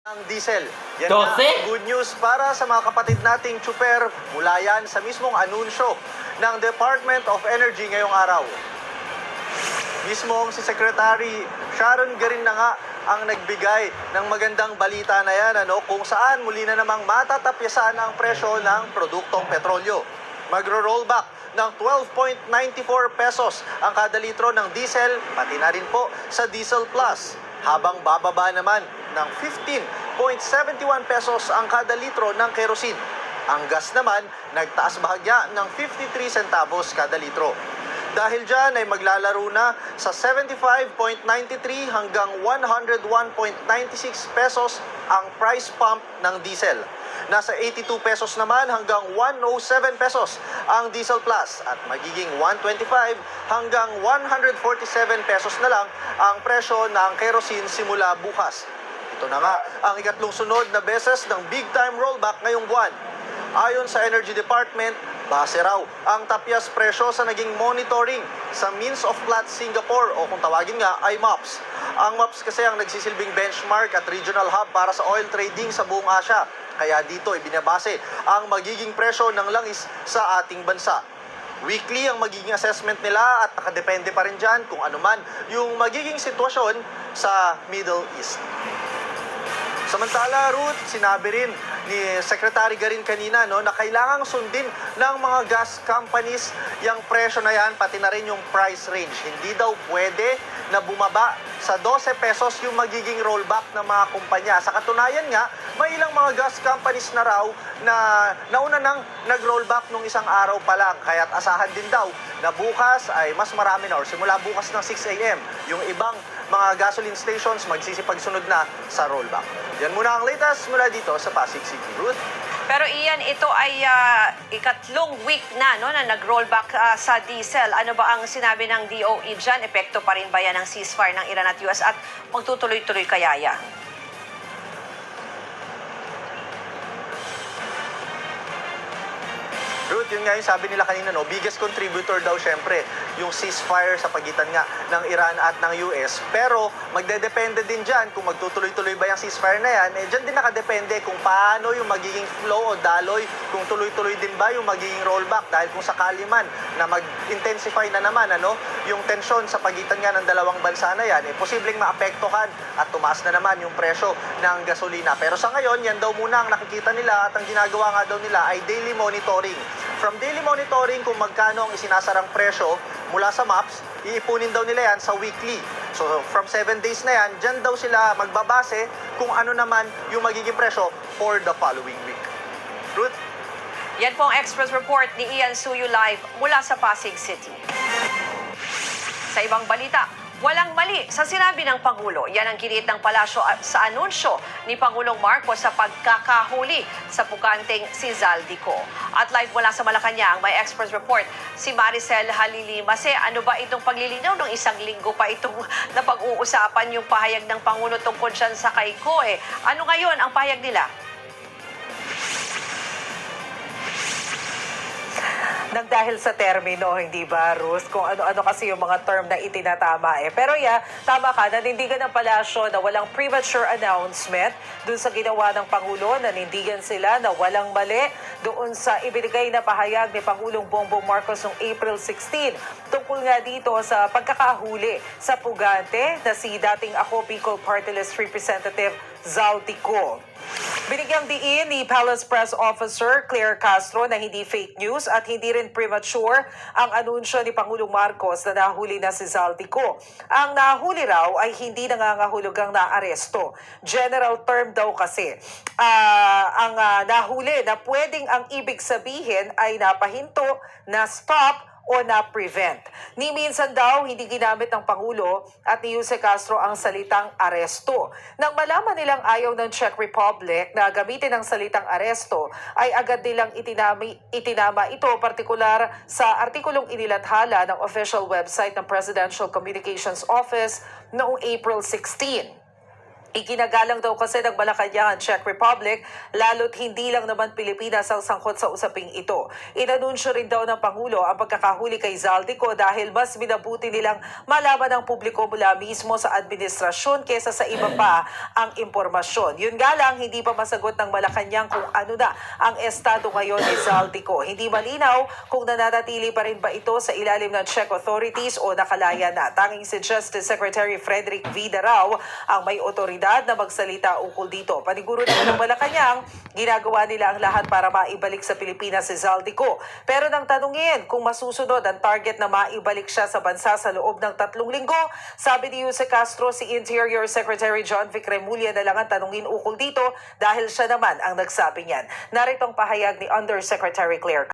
Ang diesel. Yan nga, 12? good news para sa mga kapatid nating tsuper mula yan sa mismong anunsyo ng Department of Energy ngayong araw. Mismong si Secretary Sharon Garin na nga ang nagbigay ng magandang balita na yan, kung saan muli na namang matatapyasan ang presyo ng produktong petrolyo. Magro-rollback ng 12.94 pesos ang kada litro ng diesel, pati na rin po sa Diesel Plus, habang bababa naman ng 15.71 pesos ang kada litro ng kerosene. Ang gas naman, nagtaas bahagya ng 53 centavos kada litro. Dahil dyan ay maglalaro na sa 75.93 hanggang 101.96 pesos ang price pump ng diesel. Nasa 82 pesos naman hanggang 107 pesos ang Diesel Plus at magiging 125 hanggang 147 pesos na lang ang presyo ng kerosene simula bukas. Ito na nga ang ikatlong sunod na beses ng big time rollback ngayong buwan. Ayon sa Energy Department, base raw ang tapyas presyo sa naging monitoring sa Means of Platts Singapore o kung tawagin nga ay MOPS. Ang MOPS kasi ang nagsisilbing benchmark at regional hub para sa oil trading sa buong Asia. Kaya dito ibinabase ang magiging presyo ng langis sa ating bansa. Weekly ang magiging assessment nila at nakadepende pa rin dyan kung ano man yung magiging sitwasyon sa Middle East. Samantala, Ruth, sinabi rin ni Secretary Garin kanina na kailangang sundin ng mga gas companies yung presyo na yan, pati na rin yung price range. Hindi daw pwede na bumaba sa 12 pesos yung magiging rollback ng mga kumpanya. Sa katunayan nga, may ilang mga gas companies na raw na nauna nang nag-rollback nung isang araw pa lang. Kaya't asahan din daw na bukas ay mas marami na or simula bukas ng 6 a.m. yung ibang mga gasoline stations magsisipagsunod na sa rollback. Yan muna ang latest mula dito sa Pasig City. Ruth? Pero iyan, ito ay ikatlong week na na nag-rollback sa diesel. Ano ba ang sinabi ng DOE dyan? Epekto pa rin ba yan ng ceasefire ng Iran at US at magtutuloy-tuloy kaya yan? Ruth, yun nga yung sabi nila kanina, biggest contributor daw syempre yung ceasefire sa pagitan nga ng Iran at ng US. Pero magdedepende din dyan kung magtutuloy-tuloy ba yung ceasefire na yan. Dyan din nakadepende kung paano yung magiging flow o daloy, kung tuloy-tuloy din ba yung magiging rollback. Dahil kung sakali man na mag-intensify na naman yung tensyon sa pagitan nga ng dalawang bansa na yan, posibleng maapektuhan at tumaas na naman yung presyo ng gasolina. Pero sa ngayon, yan daw muna ang nakikita nila at ang ginagawa nga daw nila ay daily monitoring. From daily monitoring kung magkano ang isinasarang presyo mula sa MOPS, iipunin daw nila yan sa weekly. So from 7 days na yan, dyan daw sila magbabase kung ano naman yung magiging presyo for the following week. Ruth? Yan po ang Express Report ni Ian Suyu live mula sa Pasig City. Sa ibang balita, walang mali sa sinabi ng Pangulo. Yan ang ginit ng palasyo sa anunsyo ni Pangulong Marcos sa pagkakahuli sa pukanteng si Zaldico. At live mula sa Malacanang, may Express Report si Maricel Halili-Mase. Ano ba itong paglilinaw ng isang linggo pa itong napag-uusapan yung pahayag ng Pangulo tungkol dyan sa kay COE? Ano ngayon ang pahayag nila? Nang dahil sa termino, hindi ba, Ruth? Kung ano-ano kasi yung mga term na itinatama Pero tama ka, nanindigan ng palasyo na walang premature announcement dun sa ginawa ng Pangulo. Nanindigan sila na walang mali doon sa ibinigay na pahayag ni Pangulong Bongbong Marcos noong April 16. Tungkol nga dito sa pagkakahuli sa pugante na si dating Ako Bicol Party List Representative Zaldico. Binigyang diin ni Palace Press Officer Claire Castro na hindi fake news at hindi rin premature ang anunsyo ni Pangulong Marcos na nahuli na si Zaldico. Ang nahuli raw ay hindi nangangahulugang naaresto. General term daw kasi ang nahuli na pwedeng ang ibig sabihin ay napahinto, na-stop, o na-prevent. Ni minsan daw, hindi ginamit ng Pangulo at ni Jose Castro ang salitang aresto. Nang malaman nilang ayaw ng Czech Republic na gamitin ang salitang aresto, ay agad nilang itinama ito, partikular sa artikulong inilathala ng official website ng Presidential Communications Office noong April 16. Iginagalang daw kasi ng Malacanang ang Czech Republic, lalo't hindi lang naman Pilipinas ang sangkot sa usaping ito. Inanunsyo rin daw ng Pangulo ang pagkakahuli kay Zaldico dahil mas minabuti nilang malaman ng publiko mula mismo sa administrasyon kesa sa iba pa ang impormasyon. Yun nga lang, hindi pa masagot ng Malacanang kung ano na ang estado ngayon ni Zaldico. Hindi malinaw kung nananatili pa rin ba ito sa ilalim ng Czech authorities o nakalaya na. Tanging si Justice Secretary Frederick Vida raw ang may otoridad na magsalita ukol dito. Paniguro naman ng Malacanang, ginagawa nila ang lahat para maibalik sa Pilipinas si Zaldico. Pero nang tanungin kung masusunod ang target na maibalik siya sa bansa sa loob ng 3 linggo, sabi ni Jose Castro, si Interior Secretary John Vic Remulla na lang ang tanungin ukol dito dahil siya naman ang nagsabi niyan. Narito ang pahayag ni Undersecretary Claire